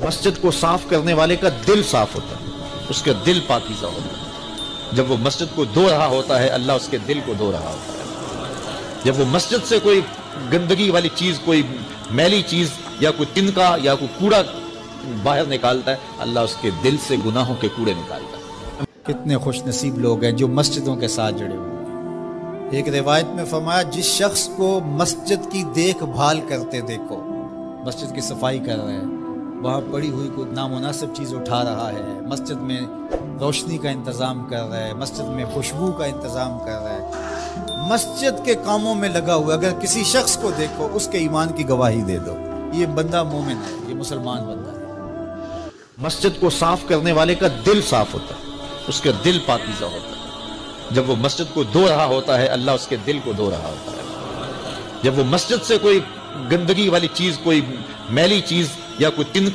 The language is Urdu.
مسجد کو صاف کرنے والے کا دل صاف ہوتا ہے، اس کا دل پاکیزہ ہوتا ہے۔ جب وہ مسجد کو دھو رہا ہوتا ہے اللہ اس کے دل کو دھو رہا ہوتا ہے۔ جب وہ مسجد سے کوئی گندگی والی چیز، کوئی میلی چیز یا کوئی تنکا یا کوئی کوڑا باہر نکالتا ہے اللہ اس کے دل سے گناہوں کے کوڑے نکالتا ہے۔ کتنے خوش نصیب لوگ ہیں جو مسجدوں کے ساتھ جڑے ہوئے ہیں۔ ایک روایت میں فرمایا جس شخص کو مسجد کی دیکھ بھال کرتے دیکھو، مسجد کی صفائی کر رہے ہیں، وہاں پڑی ہوئی کوئی نامناسب چیز اٹھا رہا ہے، مسجد میں روشنی کا انتظام کر رہا ہے، مسجد میں خوشبو کا انتظام کر رہا ہے، مسجد کے کاموں میں لگا ہوا، اگر کسی شخص کو دیکھو اس کے ایمان کی گواہی دے دو یہ بندہ مومن ہے، یہ مسلمان بندہ ہے۔ مسجد کو صاف کرنے والے کا دل صاف ہوتا ہے، اس کا دل پاکیزہ ہوتا ہے۔ جب وہ مسجد کو دھو رہا ہوتا ہے اللہ اس کے دل کو دھو رہا ہوتا ہے۔ جب وہ مسجد سے کوئی گندگی والی چیز، کوئی میلی چیز یا کوئی تنکا